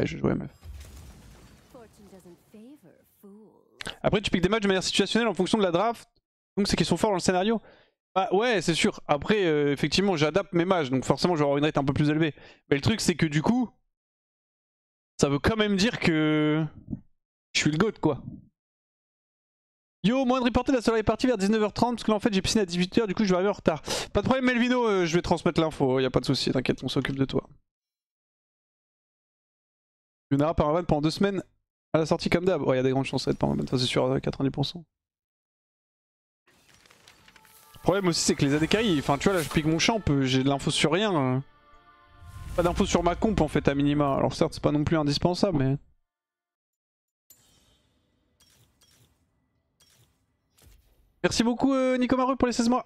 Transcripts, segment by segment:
Ouais, je joue MF. Après, tu piques des matchs de manière situationnelle en fonction de la draft. Donc, c'est qu'ils sont forts dans le scénario. Bah ouais, c'est sûr. Après, effectivement, j'adapte mes mages. Donc, forcément, je vais avoir une rate un peu plus élevée. Mais le truc, c'est que du coup, ça veut quand même dire que je suis le GOAT, quoi. Yo, moins de reporter, la soirée est partie vers 19h30 parce que là en fait j'ai piscine à 18h, du coup je vais arriver en retard. Pas de problème Melvino, je vais transmettre l'info, y a pas de souci, t'inquiète, on s'occupe de toi. Lunara par un van pendant 2 semaines à la sortie comme d'hab. Ouais, y a des grandes chances d'être par un van, ça c'est sûr, 90%. Le problème aussi c'est que les ADKI, enfin tu vois là je pique mon champ, j'ai de l'info sur rien. Pas d'info sur ma comp en fait à minima, alors certes c'est pas non plus indispensable mais... Merci beaucoup Nico Maru pour les 16 mois.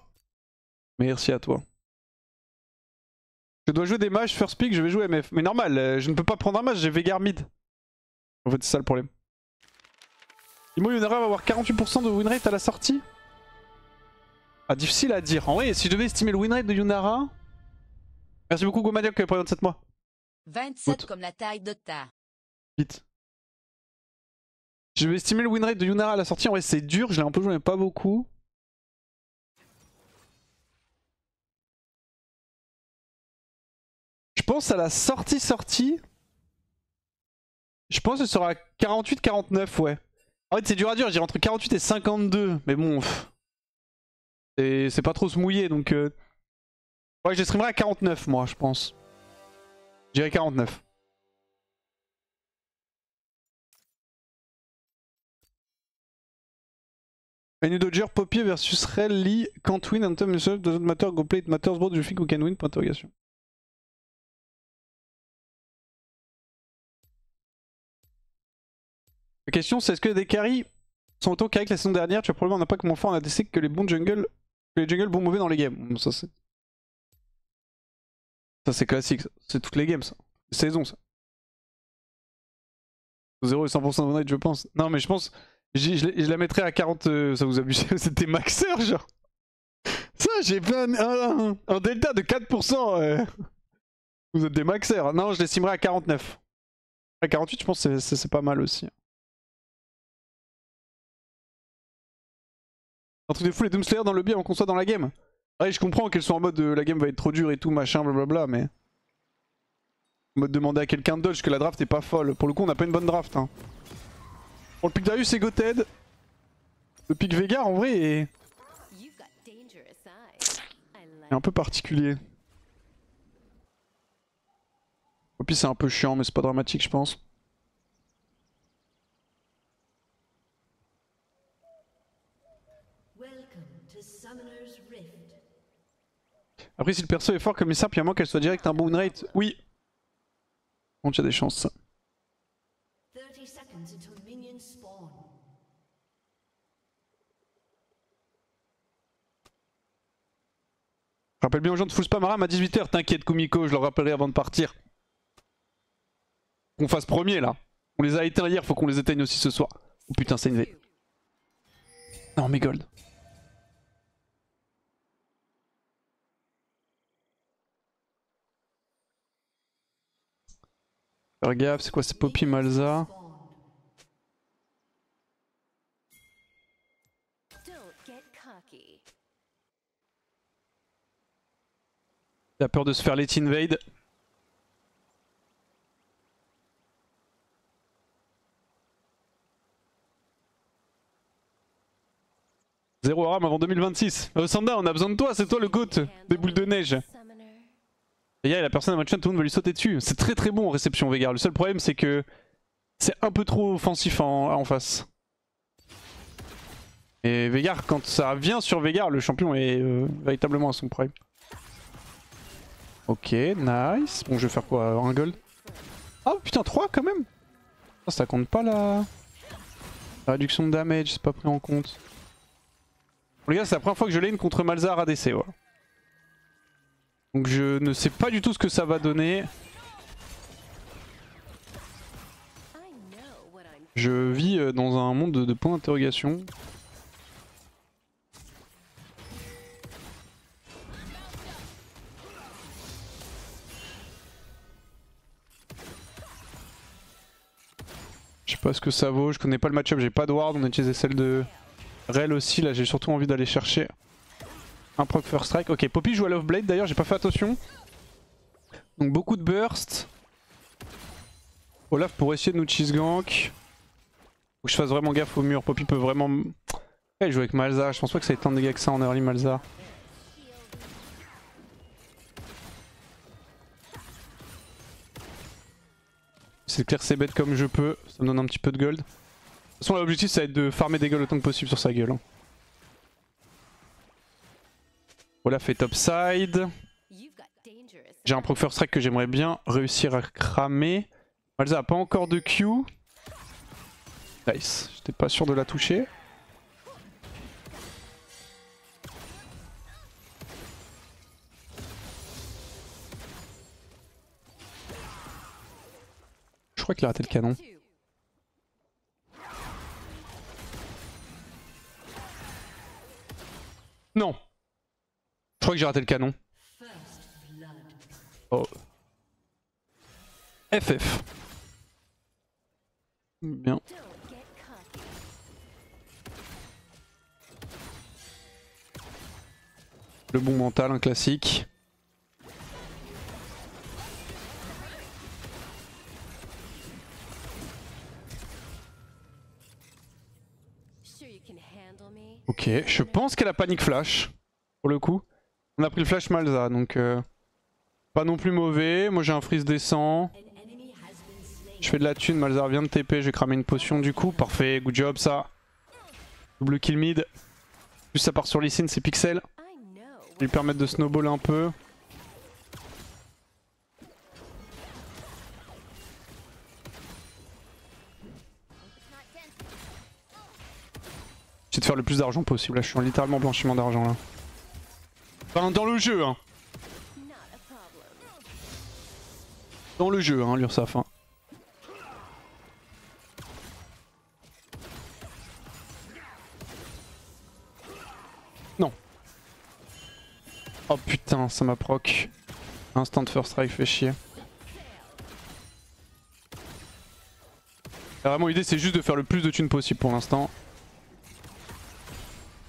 Merci à toi. Je dois jouer des mages first pick, je vais jouer MF. Mais normal, je ne peux pas prendre un mage, j'ai Veigar mid. En fait c'est ça le problème. Imo Yunara va avoir 48% de winrate à la sortie. Ah, difficile à dire. En vrai, si je devais estimer le winrate de Yunara... Merci beaucoup Gomadiok pour les 27 mois. 27 comme la taille de ta. Vite. Je vais estimer le winrate de Yunara à la sortie. En vrai c'est dur, je l'ai un peu joué mais pas beaucoup. Je pense à la sortie. Je pense que ce sera 48-49 ouais. En fait c'est dur à dire, je dirais entre 48 et 52. Mais bon, c'est pas trop se mouiller donc... Ouais, je streamerai à 49 moi je pense. Je dirais 49. Any Dodger, Poppy versus Rally, can't win, Anthem, doesn't matter, go play, it matters, bro, do you think we can win? Point d'interrogation. La question c'est est-ce que des carries sont autant carry que la saison dernière? Tu as probablement un impact moins fort en ADC que les bons jungles, que les jungles bons mauvais dans les games. Bon, ça c'est classique, c'est toutes les games ça. Saison ça. 0 et 100% de night je pense. Non mais je pense, je la mettrais à 40, ça vous abuse, c'était maxeur genre. Ça j'ai fait un delta de 4%. Vous êtes des maxeurs. Non, je l'estimerais à 49. À 48 je pense que c'est pas mal aussi. Un truc de fou les Doomslayer dans le lobby avant qu'on soit dans la game. Ouais, je comprends qu'elles soient en mode la game va être trop dure et tout, machin, blablabla, mais... En mode demander à quelqu'un de dodge que la draft est pas folle. Pour le coup, on a pas une bonne draft. Hein. Bon, le pick Darius c'est Goted. Le pick Veigar en vrai est un peu particulier. Et puis c'est un peu chiant, mais c'est pas dramatique, je pense. Après, si le perso est fort comme ça, puis à moins qu'elle soit direct un bon rate, oui. Bon, il y a des chances ça. Rappelle bien aux gens de full spam Aram à 18h, t'inquiète Kumiko, je leur rappellerai avant de partir. Qu'on fasse premier là. On les a éteints hier, faut qu'on les éteigne aussi ce soir. Oh putain, c'est une V. Non mais gold. Faire gaffe, c'est quoi, c'est Poppy Malza. Il a peur de se faire let invade. Zéro Aram avant 2026. Sanda, on a besoin de toi, c'est toi le GOAT des boules de neige. Et la personne à match, tout le monde va lui sauter dessus. C'est très très bon en réception Veigar. Le seul problème c'est que c'est un peu trop offensif en face. Et Veigar, quand ça vient sur Veigar, le champion est véritablement à son prime. Ok, nice. Bon, je vais faire quoi? Un gold? Oh putain, 3 quand même. Ça compte pas la réduction de damage, c'est pas pris en compte. Bon, les gars, c'est la première fois que je lane contre Malzahar ADC. Voilà. Donc je ne sais pas du tout ce que ça va donner. Je vis dans un monde de points d'interrogation. sais pas ce que ça vaut, je connais pas le match-up, j'ai pas de ward, on a utilisé celle de Rel aussi, là j'ai surtout envie d'aller chercher un proc first strike. Ok, Poppy joue à Love Blade d'ailleurs, j'ai pas fait attention. Donc beaucoup de burst. Olaf pour essayer de nous cheese gank. Faut que je fasse vraiment gaffe au mur, Poppy peut vraiment... il joue avec Malza, je pense pas que ça ait tant de dégâts que ça en early Malza. C'est clair c'est bête comme je peux, ça me donne un petit peu de gold. De toute façon l'objectif ça va être de farmer des golds autant que possible sur sa gueule. Hein. Olaf fait topside. J'ai un proc first strike que j'aimerais bien réussir à cramer. Malza a pas encore de Q. Nice, j'étais pas sûr de la toucher. Je crois qu'il a raté le canon. Non. Je crois que j'ai raté le canon. Oh. FF. Bien. Le bon mental, un classique. Ok, je pense qu'elle a panique flash, pour le coup. On a pris le flash Malza, donc pas non plus mauvais. Moi j'ai un freeze décent. Je fais de la thune, Malza vient de TP, j'ai cramé une potion du coup. Parfait, good job ça. Double kill mid. Plus ça part sur Lee Sin, c'est pixel. Lui permettre de snowball un peu. J'essaie de faire le plus d'argent possible, là je suis en littéralement blanchiment d'argent là. Enfin dans le jeu hein. Dans le jeu hein l'Ursaf hein. Non. Oh putain ça m'a proc. Instant first strike fait chier. Vraiment l'idée c'est juste de faire le plus de thunes possible pour l'instant.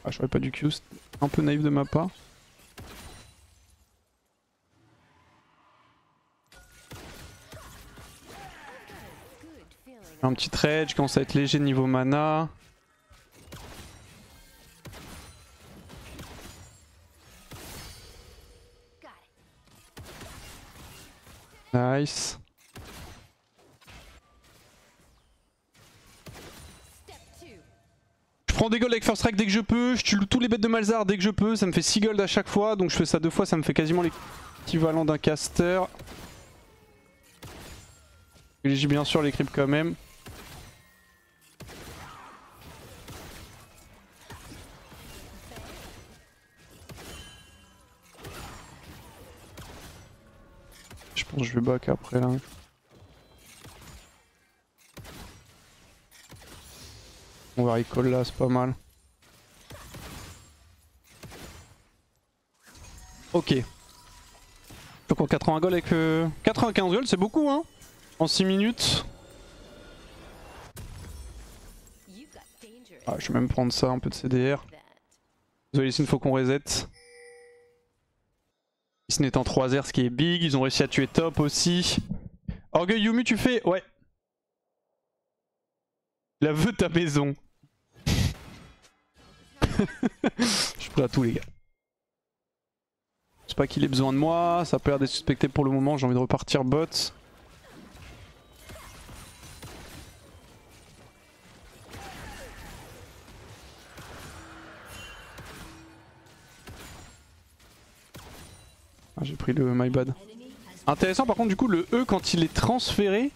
Ah j'aurais pas dû Q, c'était un peu naïf de ma part. Un petit trade, je commence à être léger niveau mana. Nice. Je prends des golds avec first strike dès que je peux, je tue tous les bêtes de Malzahar dès que je peux, ça me fait 6 golds à chaque fois, donc je fais ça 2 fois, ça me fait quasiment l'équivalent d'un caster. J'ai bien sûr les creeps quand même. Je pense que je vais back après là. On va recall là, c'est pas mal. Ok. Donc en 80 gold avec 95 gold, c'est beaucoup hein. En 6 minutes. Ah, je vais même prendre ça, un peu de CDR. Désolé, il faut qu'on reset. Sin est en 3R, ce qui est big. Ils ont réussi à tuer top aussi. Orgueil Yumu, tu fais? Ouais. La veut ta maison. Je suis prêt à tout les gars. Je sais pas qu'il ait besoin de moi, ça a pas l'air d'être suspecté pour le moment, j'ai envie de repartir bot. Ah, j'ai pris le my bad. Intéressant par contre du coup le E quand il est transféré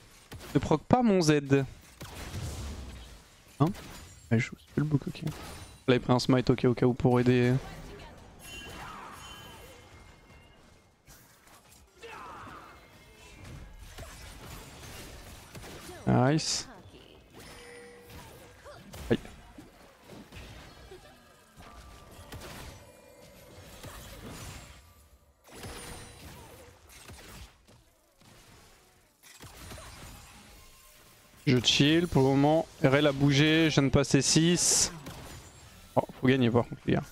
ne proc pas mon Z. Hein? Ouais, je fais le book, ok. Là il a pris un smite ok au cas où pour aider. Nice. Aïe. Je chill pour le moment. RL a bougé, je viens de passer 6. Oh, faut gagner par contre les gars.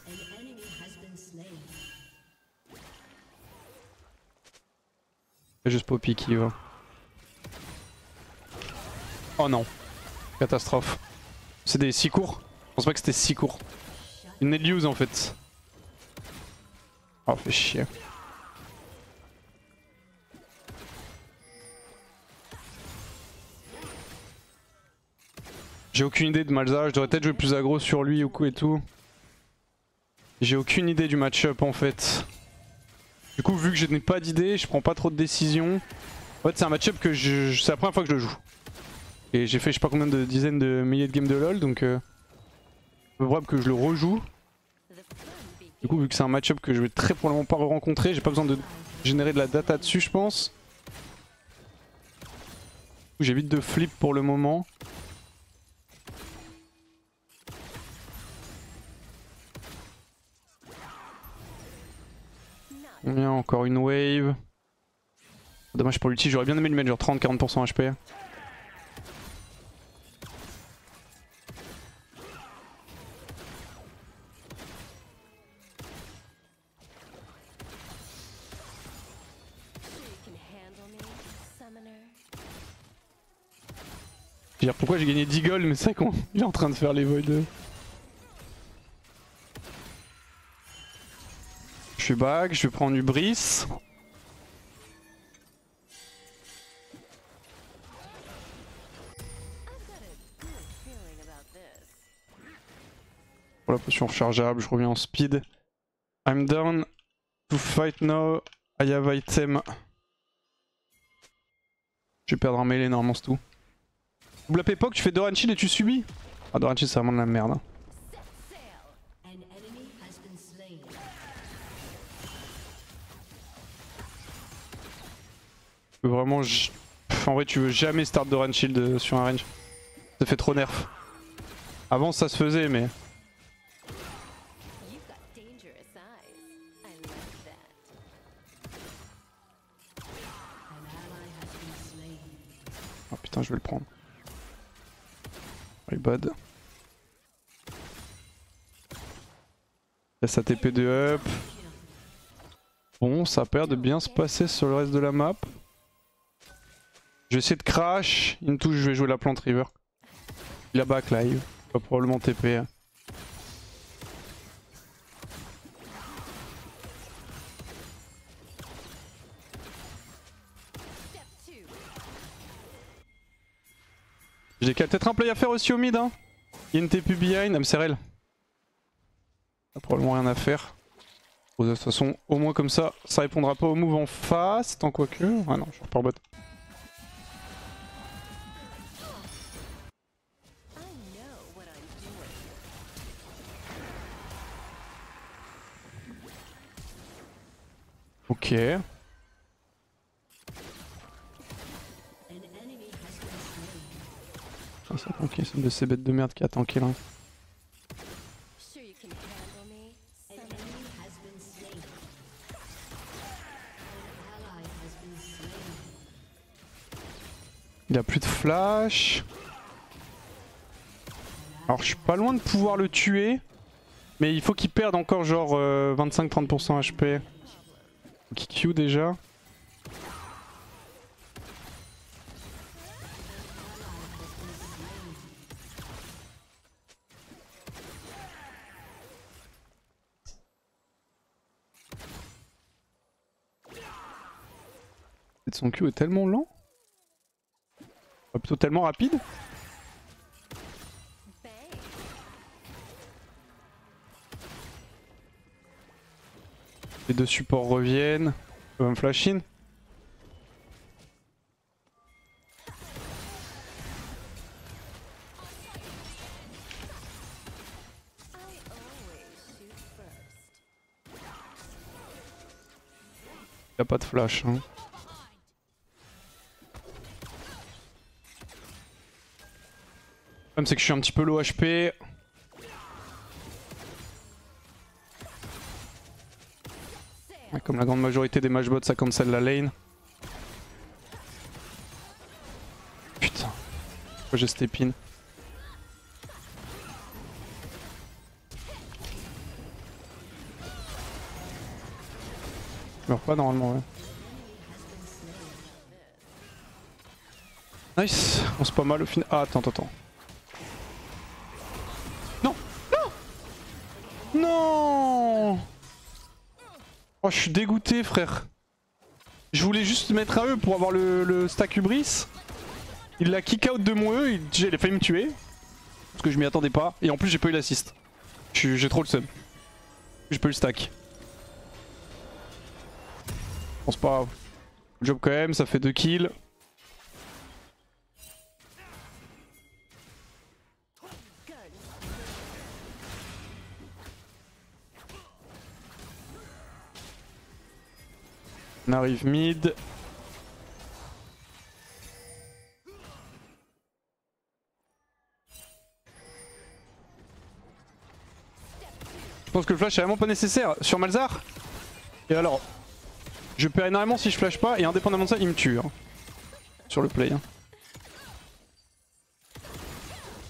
C'est juste Poppy qui va. Oh non. Catastrophe. C'est des si courts. Je pense pas que c'était si court. Une Nelius en fait. Oh, fait chier. J'ai aucune idée de Malzahar, je devrais peut-être jouer plus aggro sur lui ou quoi et tout. J'ai aucune idée du match-up en fait. Du coup vu que je n'ai pas d'idée, je prends pas trop de décisions. En fait c'est un match-up que c'est la première fois que je le joue. Et j'ai fait je sais pas combien de dizaines de milliers de games de LoL donc c'est probable que je le rejoue. Du coup vu que c'est un match-up que je vais très probablement pas re-rencontrer, j'ai pas besoin de générer de la data dessus je pense. J'évite de flip pour le moment. On vient encore une wave. Dommage pour l'ulti, j'aurais bien aimé lui mettre genre 30-40% HP. Je veux dire pourquoi j'ai gagné 10 gold mais c'est con, il est en train de faire les voids. Je suis back, je vais prendre du Brice. Pour la potion rechargeable, je reviens en speed. I'm down to fight now, I have item. Je vais perdre un melee normalement c'est tout. Double AP POC, tu fais Doran Shield et tu subis. Ah Doran Shield c'est vraiment de la merde. Hein. Vraiment, en vrai, tu veux jamais start Doran Shield sur un range. Ça fait trop nerf. Avant, ça se faisait, mais. Oh putain, je vais le prendre. Oui, bad. Laisse sa TP de up. Bon, ça a l'air de bien se passer sur le reste de la map. Je vais essayer de crash. Il me touche, je vais jouer la plante river. Il a back live. Il va probablement TP. J'ai peut-être un play à faire aussi au mid. Hein. Il y a une TP behind, MCRL. Il a probablement rien à faire. Bon, de toute façon, au moins comme ça, ça répondra pas au move en face. Tant quoi que. Ah non, je repars bot. Ok. Ah, c'est tranquille, c'est une de ces bêtes de merde qui a tanké là. Il a plus de flash. Alors je suis pas loin de pouvoir le tuer. Mais il faut qu'il perde encore genre 25-30% HP. Qui Q déjà. Son Q est tellement lent. Plutôt tellement rapide. Les deux supports reviennent. Je vais me flash in. Il a pas de flash. Hein. Le problème c'est que je suis un petit peu low HP. Comme la grande majorité des matchbots, ça cancel la lane. Putain. Moi j'ai step in. Je meurs pas normalement, ouais. Nice, on se pas mal au final. Ah, attends. Non. Non. Oh, je suis dégoûté, frère. Je voulais juste mettre un E pour avoir le stack hubris. Il l'a kick out de mon E, il a failli me tuer. Parce que je m'y attendais pas. Et en plus, j'ai pas eu l'assist. J'ai trop le seum. J'ai pas eu le stack. Bon, c'est pas grave. Job quand même, ça fait 2 kills. On arrive mid. Je pense que le flash est vraiment pas nécessaire sur Malzahar. Et alors, je perds énormément si je flash pas et indépendamment de ça, il me tue. Hein, sur le play. Hein.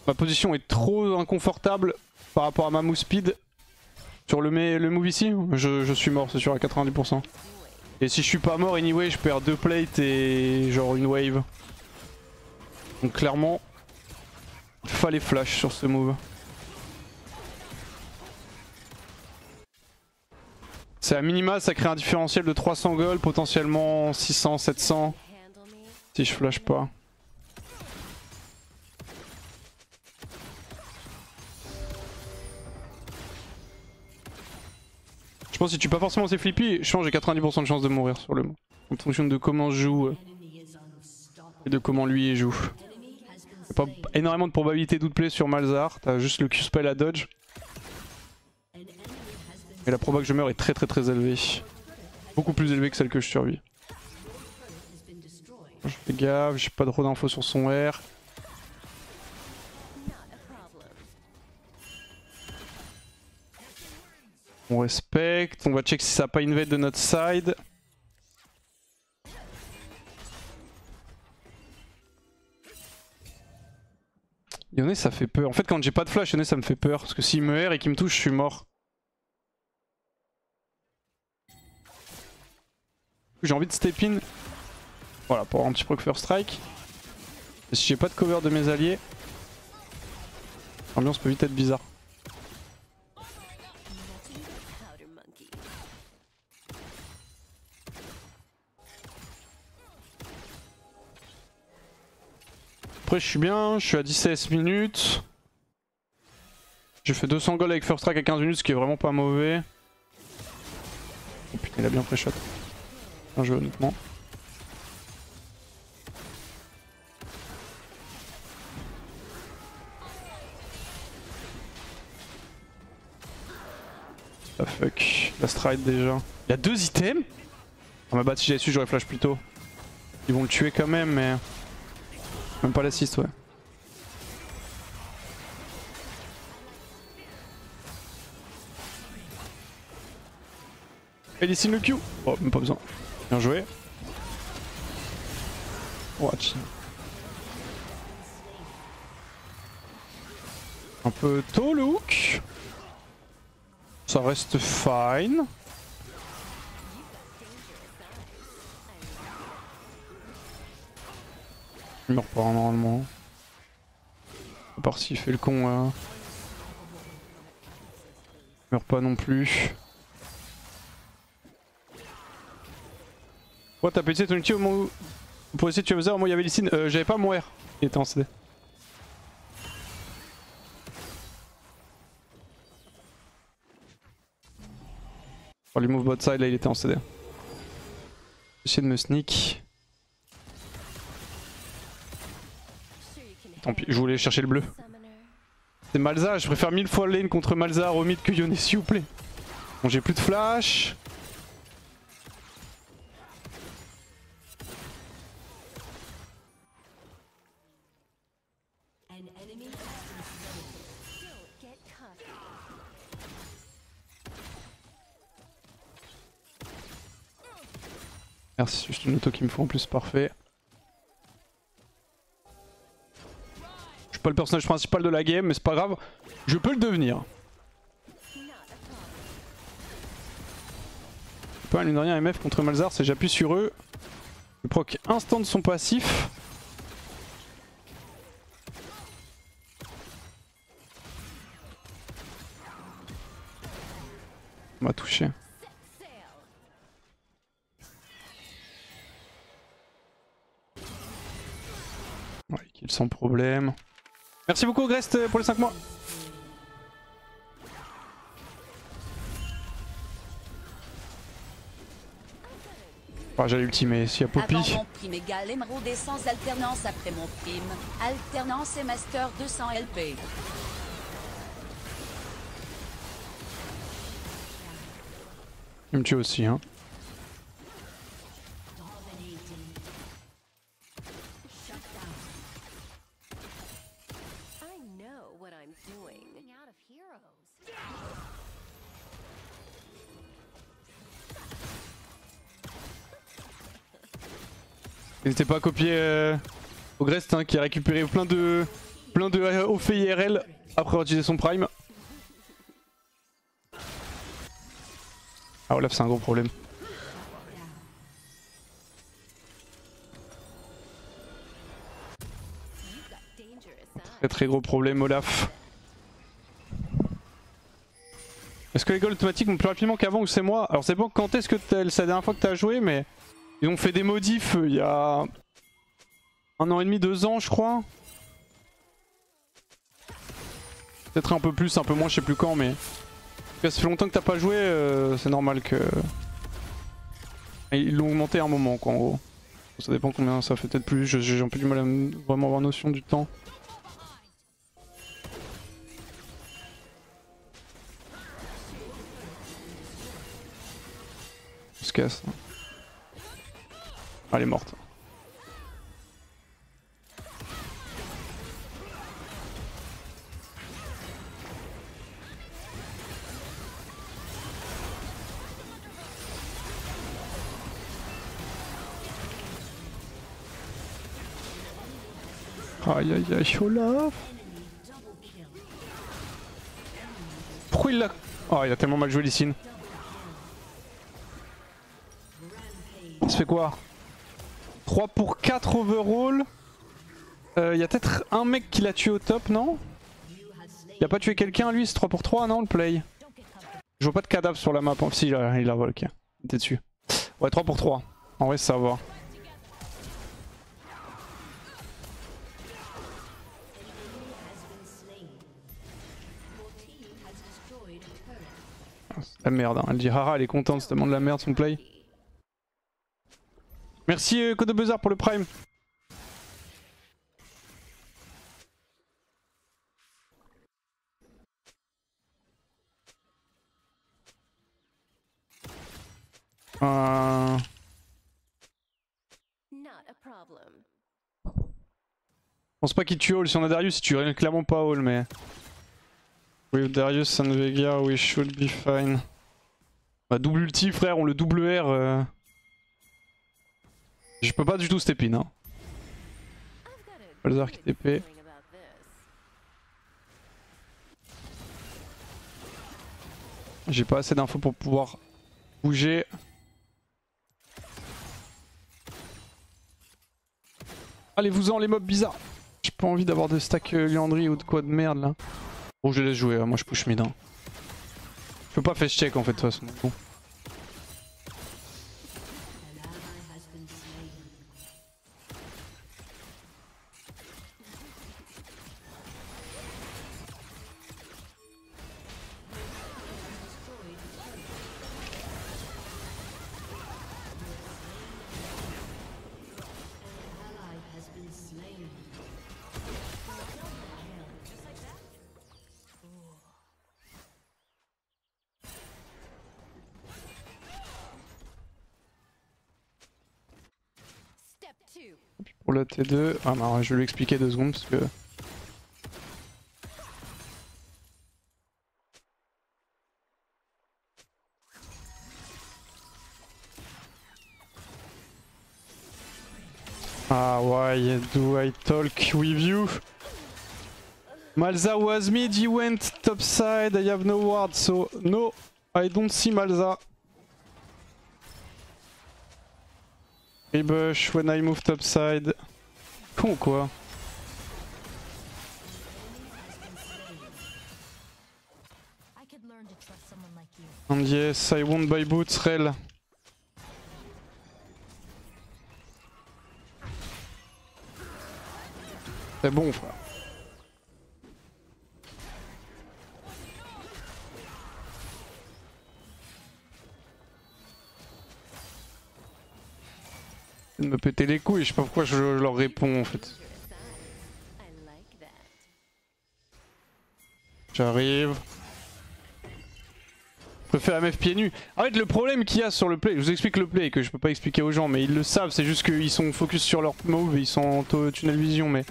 Ma position est trop inconfortable par rapport à ma move speed. Sur le move ici, je suis mort, c'est sûr, à 90%. Et si je suis pas mort, anyway, je perds 2 plates et genre une wave. Donc clairement, il fallait flash sur ce move. C'est à minima, ça crée un différentiel de 300 gold, potentiellement 600, 700. Si je flash pas. Je pense que si tu pas forcément assez flippy, je pense que j'ai 90% de chance de mourir sur le move. En fonction de comment je joue et de comment lui joue. Y'a pas énormément de probabilité d'outplay sur Malzahar, t'as juste le Q-spell à dodge. Et la proba que je meurs est très élevée. Beaucoup plus élevée que celle que je survis. Je fais gaffe, j'ai pas trop d'infos sur son R. On respecte, on va check si ça a pas invade de notre side. Yone ça fait peur. En fait quand j'ai pas de flash, Yone ça me fait peur. Parce que s'il me R et qu'il me touche, je suis mort. J'ai envie de step in. Voilà, pour avoir un petit proc first strike. Et si j'ai pas de cover de mes alliés, l'ambiance peut vite être bizarre. Après je suis bien, je suis à 17 minutes. J'ai fait 200 gold avec first strike à 15 minutes, ce qui est vraiment pas mauvais. Oh putain, il a bien pré-shot. Bien joué honnêtement. Ah fuck, la stride déjà. Il y a 2 items. Ah ma batte, si j'avais su j'aurais flash plus tôt. Ils vont le tuer quand même mais... Même pas l'assist ouais. Il dessine le Q. Oh même pas besoin. Bien joué. Watch. Un peu tôt le hook. Ça reste fine. Il meurt pas normalement. À part s'il fait le con là. Il meurt pas non plus. Ouais t'as pété ton ulti au moment où... Pour essayer de tuer Malzahar, moi il y avait Lee Sin, j'avais pas mon R. Il était en CD. Oh, les move bot side là il était en CD. J'essaie de me sneak. Tant pis, je voulais chercher le bleu. C'est Malzahar, je préfère 1000 fois lane contre Malzahar au mid que Yone s'il vous plaît. Bon j'ai plus de flash. Merci, juste une auto qui me faut en plus, parfait. suis pas le personnage principal de la game, mais c'est pas grave. Je peux le devenir. Pas mine de rien MF contre Malzahar, c'est j'appuie sur eux. Je proc instant de son passif. On m'a touché. Ouais, kill sans problème. Merci beaucoup Grest pour les 5 mois. Oh, j'ai l'ultimé, s'il y a Poppy. Avant mon prime égale émeraude et sans alternance après mon prime. Alternance et master 200 LP. Il me tue aussi hein. N'hésitez pas à copier Ogrest hein, qui a récupéré plein de OF IRL après avoir utilisé son prime. Ah Olaf c'est un gros problème. Très très gros problème Olaf. Est-ce que les goals automatiques vont plus rapidement qu'avant ou c'est moi? Alors c'est bon quand est-ce que c'est la dernière fois que t'as joué mais ils ont fait des modifs il y a 1 an et demi, 2 ans je crois. Peut-être un peu plus, un peu moins, je sais plus quand mais... Ça fait longtemps que t'as pas joué, c'est normal que... Ils l'ont augmenté à un moment quoi en gros. Ça dépend combien ça fait, peut-être plus, j'ai un peu du mal à vraiment avoir notion du temps. On se casse. Ah, elle est morte. Aïe aïe aïe, Olaf. Pourquoi il l'a... Oh, il a tellement mal joué Lee Sin. Ça fait quoi? 3 pour 4 overall. Y a peut-être un mec qui l'a tué au top, non? Il a pas tué quelqu'un lui, c'est 3 pour 3 non le play? Je vois pas de cadavre sur la map, si il a ok, il était dessus. Ouais 3 pour 3, en vrai ça va. La merde, hein. Elle dit haha elle est contente, c'est tellement de la merde son play. Merci Code de Buzzer pour le prime. Je pense pas qu'il tue Hall, si on a Darius il tue clairement pas Hall mais... With Darius and Vega we should be fine. Bah, double ulti frère, on le double R. Je peux pas du tout step in hein. Balzar qui TP. J'ai pas assez d'infos pour pouvoir bouger. Allez-vous-en les mobs bizarres. J'ai pas envie d'avoir de stack Liandry ou de quoi de merde là. Bon je laisse jouer, moi je push mid hein. Je peux pas face check en fait de toute façon. Bon. Pour la T2, ah non, je vais lui expliquer 2 secondes parce que... Ah why do I talk with you? Malza was mid, he went top side, I have no ward, so no, I don't see Malza. Rebush when I move top side. Con quoi. And yes, I won't buy boots, rel. C'est bon frère. De me péter les couilles, je sais pas pourquoi je leur réponds en fait. J'arrive. Je préfère MF pieds nus. En fait le problème qu'il y a sur le play, je vous explique le play que je peux pas expliquer aux gens mais ils le savent, c'est juste qu'ils sont focus sur leur move et ils sont en tunnel vision mais...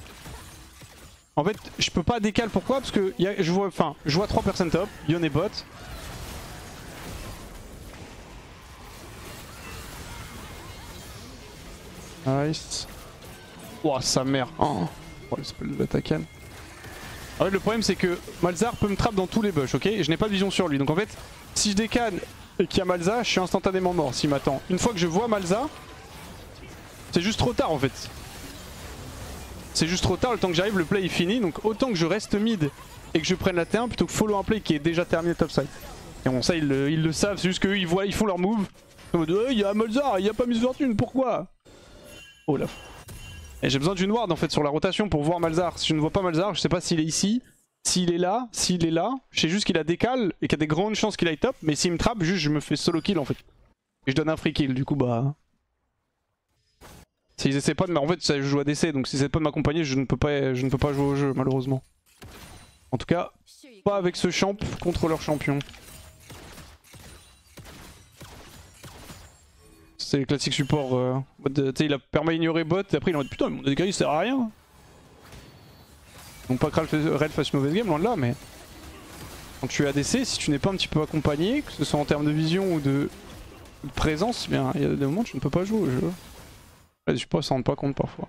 En fait je peux pas décaler, pourquoi? Parce que je vois 3 personnes top, Yon et bot. Nice. Ouah sa mère. Oh l'espèce de Batakan. En fait le problème c'est que Malzahar peut me trap dans tous les bush, ok? Et je n'ai pas de vision sur lui. Donc en fait si je décane et qu'il y a Malza, je suis instantanément mort s'il m'attend. Une fois que je vois Malza, c'est juste trop tard en fait. C'est juste trop tard, le temps que j'arrive le play est fini. Donc autant que je reste mid et que je prenne la T1 plutôt que follow un play qui est déjà terminé topside. Et bon ça ils le savent, c'est juste qu'eux ils font leur move. En mode il y a Malzahar, il n'y a pas Miss Fortune, pourquoi? Oh là. Et j'ai besoin d'une ward en fait sur la rotation pour voir Malzahar. Si je ne vois pas Malzahar, je sais pas s'il est ici, s'il est là, s'il est là. Je sais juste qu'il a décale et qu'il y a des grandes chances qu'il aille top. Mais s'il me trappe, juste je me fais solo kill en fait. Et je donne un free kill, du coup bah... S'ils essaient pas de... En fait je joue ADC, donc s'ils essaient pas de m'accompagner, je ne peux pas jouer au jeu malheureusement. En tout cas, pas avec ce champ contre leur champion. C'est le classique support. Il a permis d'ignorer bot et après il en dit putain mon dégât il sert à rien. Donc pas que Red fasse une mauvaise game, loin de là, mais quand tu es ADC, si tu n'es pas un petit peu accompagné, que ce soit en termes de vision ou de présence, eh bien il y a des moments où tu ne peux pas jouer au jeu. Les supports s'en rendent pas compte parfois.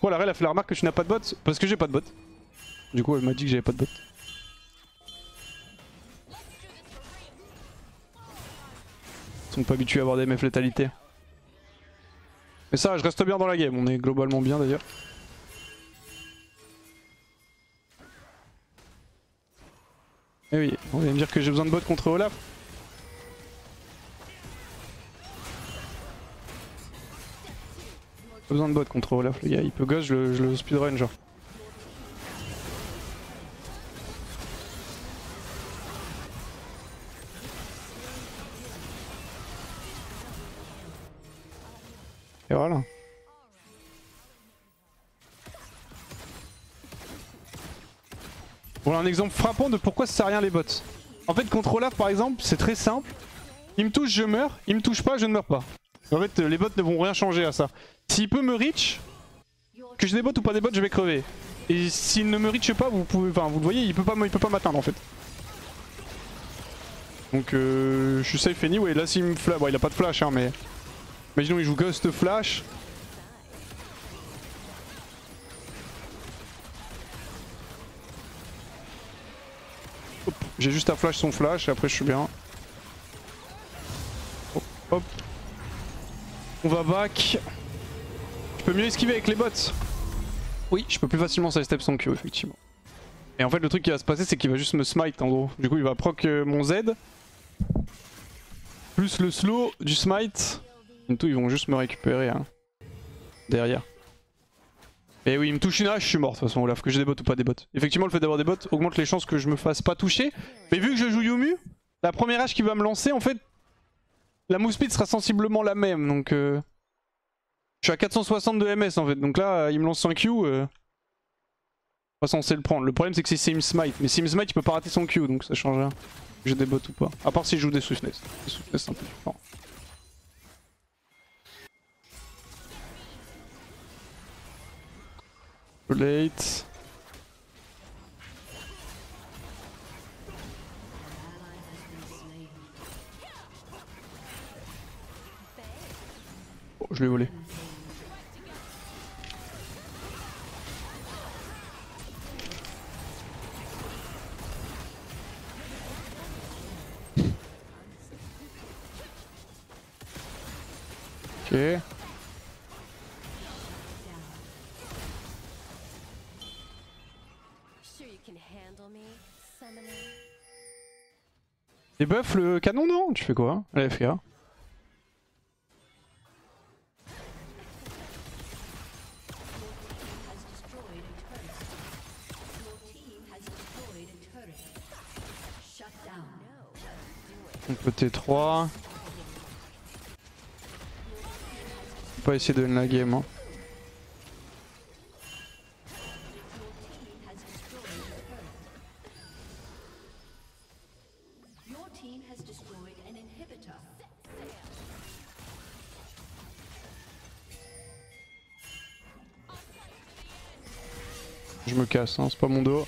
Voilà, Red a fait la remarque que tu n'as pas de bot parce que j'ai pas de bot. Du coup elle m'a dit que j'avais pas de bot. Ils sont pas habitués à avoir des MF létalité. Mais ça, je reste bien dans la game, on est globalement bien d'ailleurs. Eh oui, on vient me dire que j'ai besoin de bot contre Olaf. Pas besoin de bot contre Olaf, le gars, il peut ghost, je le speedrun genre. Et voilà. Voilà un exemple frappant de pourquoi ça sert à rien les bots. En fait contre Olaf par exemple c'est très simple. Il me touche je meurs, il me touche pas je ne meurs pas. En fait les bots ne vont rien changer à ça. S'il peut me reach, que j'ai des bots ou pas des bots je vais crever. Et s'il ne me reach pas vous pouvez, enfin vous le voyez il peut pas m'atteindre en fait. Donc je suis safe anyway. Là s'il me flash, bon il a pas de flash hein mais... Imaginons il joue Ghost Flash. J'ai juste à flash son flash et après je suis bien. Hop, hop. On va back. Je peux mieux esquiver avec les bots. Oui, je peux plus facilement sidestep son Q effectivement. Et en fait le truc qui va se passer c'est qu'il va juste me smite en gros. Du coup il va proc mon Z. Plus le slow du smite. Et tout ils vont juste me récupérer hein. Derrière. Et oui il me touche une hache, je suis mort de toute façon Olaf, que j'ai des bots ou pas des bots. Effectivement le fait d'avoir des bots augmente les chances que je me fasse pas toucher. Mais vu que je joue Yumu, la première hache qui va me lancer en fait, la move speed sera sensiblement la même donc je suis à 460 de MS en fait. Donc là il me lance un Q, pas censé le prendre. Le problème c'est que c'est me smite, mais si me smite il peut pas rater son Q donc ça change rien. J'ai des bots ou pas. À part si je joue des swiftness. Les swiftness c'est un peu différent. Late. Oh, je l'ai volé. Débuff le canon, non? Tu fais quoi? La FK. On peut T3. Faut pas essayer de win la game. Hein. Je me casse, hein, c'est pas mon dos.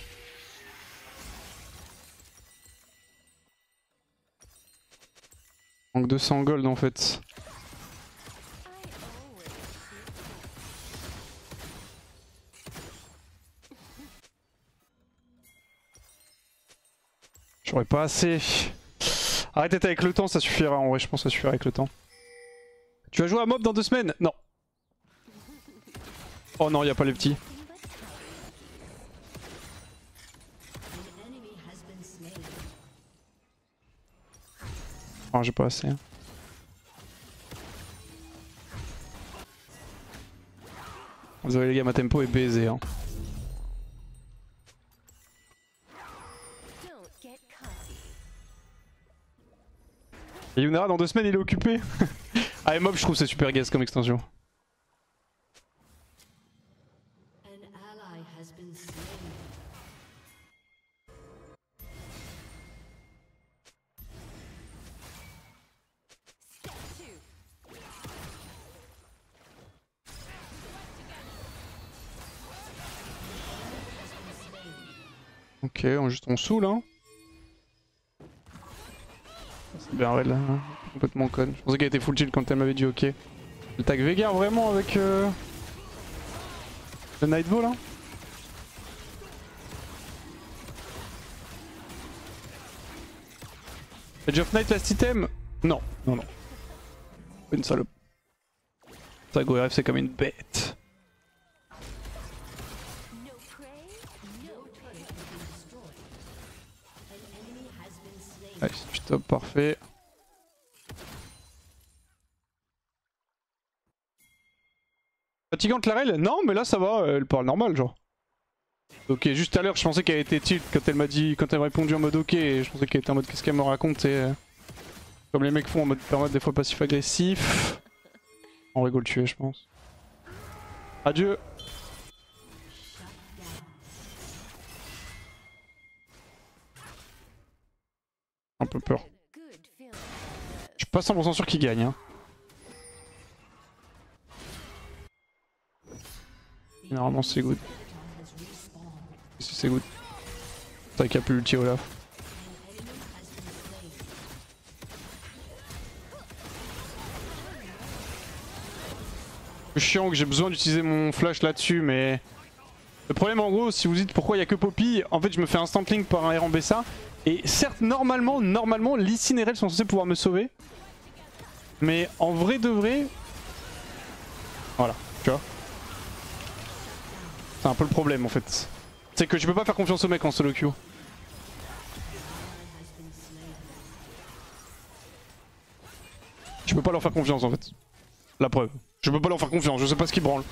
Manque 200 gold en fait. J'aurais pas assez. Arrêtez avec le temps, ça suffira en vrai, je pense que ça suffira avec le temps. Tu vas jouer à Mob dans 2 semaines? Non. Oh non, y a pas les petits. Oh, j'ai pas assez. Désolé les gars, ma tempo est baisée. Hein. Et Yunara dans 2 semaines il est occupé. Ah et Mob je trouve c'est super gaze comme extension. Ok, on saoule hein. C'est bien Red là, hein. Complètement conne. Je pensais qu'elle était full chill quand elle m'avait dit ok. Elle tag Veigar vraiment avec le Nightfall là. Edge of Night last item? Non, non, non. Une salope. Ça GoRF c'est comme une bête. Nice, je top parfait. Fatigante la rel? Non mais là ça va, elle parle normal genre. Ok, juste à l'heure je pensais qu'elle était tilt quand elle m'a dit, quand elle m'a répondu en mode ok, et je pensais qu'elle était en mode qu'est-ce qu'elle me raconte et comme les mecs font en mode permettre des fois passif agressif. On rigole tuer je pense. Adieu. Un peu peur. Je suis pas 100% sûr qu'il gagne. Hein. Généralement c'est good. Si c'est good. C'est vrai qu'il n'y a plus l'ulti Olaf. C'est chiant que j'ai besoin d'utiliser mon flash là-dessus mais... Le problème en gros, si vous dites pourquoi il n'y a que Poppy, en fait je me fais instant link par un R en BSA. Et certes, normalement, Lee Sin et Rel sont censés pouvoir me sauver. Mais en vrai de vrai... Voilà, tu vois. C'est un peu le problème en fait. C'est que je peux pas faire confiance au mec en solo queue. Je peux pas leur faire confiance en fait. La preuve. Je peux pas leur faire confiance, je sais pas ce qu'ils branlent.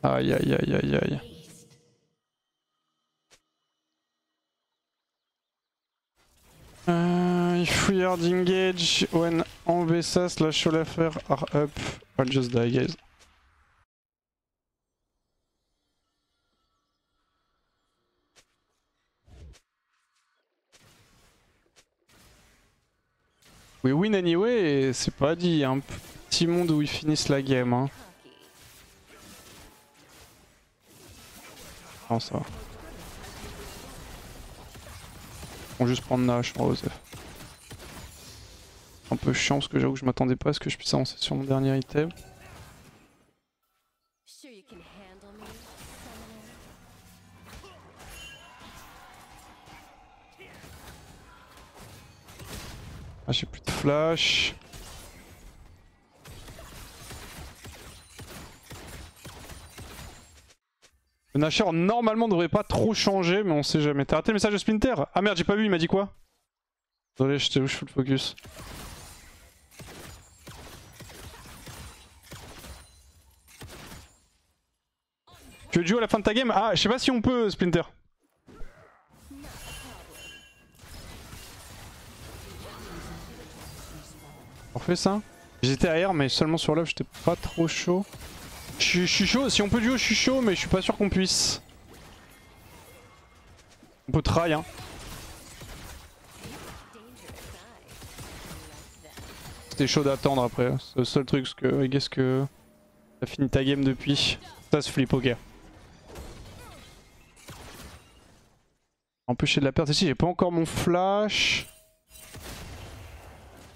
Aïe aïe aïe aïe aïe. If we are engaged when on BSA / Olafr are up, I'll just die guys. We win anyway et c'est pas dit, un petit monde où ils finissent la game. Hein. Non ça va. Ils vont juste prendre Nash en OSF. Un peu chiant parce que j'avoue que je m'attendais pas à ce que je puisse avancer sur mon dernier item. Ah, j'ai plus de flash. Le Nashor normalement devrait pas trop changer, mais on sait jamais. T'as raté le message de Splinter? Ah merde, j'ai pas vu, il m'a dit quoi? Désolé, j'étais où, je fous le focus. Tu veux jouer à la fin de ta game? Ah, je sais pas si on peut, Splinter. On refait ça. J'étais AR, mais seulement sur l'œuf, j'étais pas trop chaud. Je suis chaud, si on peut duo, je suis chaud, mais je suis pas sûr qu'on puisse. On peut try, hein. C'était chaud d'attendre après. C'est le seul truc, parce que I guess que t'as fini ta game depuis. Ça se flip, ok. Empêcher de la perte ici, j'ai pas encore mon flash.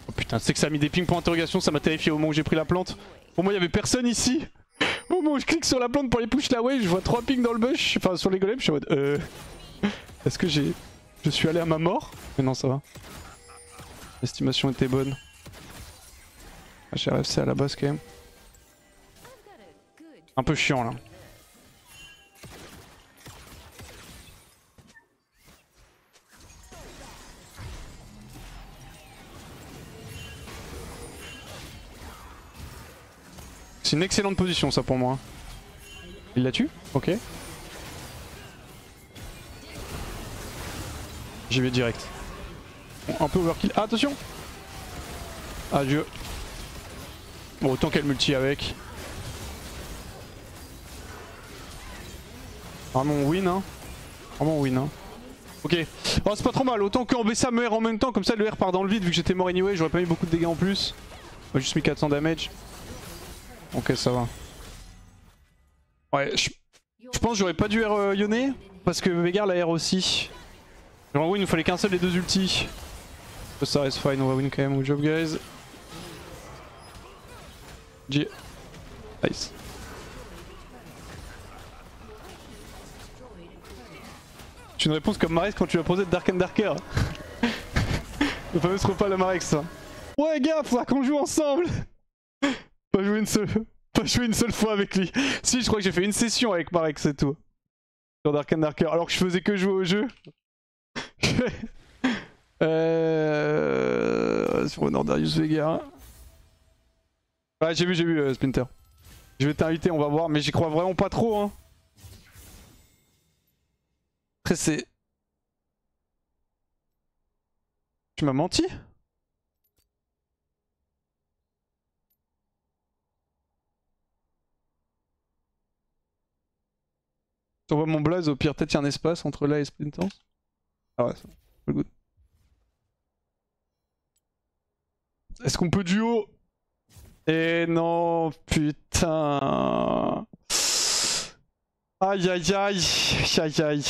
Oh putain, c'est que ça a mis des pings pour interrogation, ça m'a terrifié au moment où j'ai pris la plante. Pour moi, il y avait personne ici. Au moment où je clique sur la plante pour les push la way, je vois 3 pings dans le bush, enfin sur les golems, je suis en mode est-ce que je suis allé à ma mort? Mais non, ça va. L'estimation était bonne. Ah, j'ai RFC à la base quand même. Un peu chiant là. C'est une excellente position ça pour moi. Il la tue? Ok. J'y vais direct. Bon, un peu overkill. Ah, attention! Adieu. Bon, autant qu'elle multi avec. Vraiment on win hein. Vraiment on win hein. Ok. Oh c'est pas trop mal, autant qu'en BSA me R en même temps, comme ça le R part dans le vide vu que j'étais mort anyway, j'aurais pas mis beaucoup de dégâts en plus. J'ai juste mis 400 damage. Ok ça va. Ouais, je pense que j'aurais pas dû R Yone, parce que Veigar la R aussi. Genre oui, il nous fallait qu'un seul des deux ultis. Ça reste fine, on va win quand même. Good job guys. G. Nice. C'est une réponse comme Marex quand tu as posé de Dark and Darker. Le fameux repas à la Marex ça. Ouais gars, faudra qu'on joue ensemble. Pas jouer une seule fois avec lui. Si, je crois que j'ai fait une session avec Marex et tout. Sur Dark and Darker, alors que je faisais que jouer au jeu. Sur Honordarius Veigar. Ouais, j'ai vu Splinter. Je vais t'inviter, on va voir, mais j'y crois vraiment pas trop hein. Après c'est... Tu m'as menti? J'envoie mon blaze, au pire peut-être y a un espace entre là et Splinter. Ah ouais, c'est bon. Good. Est-ce qu'on peut duo? Eh non, putain. Aïe aïe aïe, aïe aïe.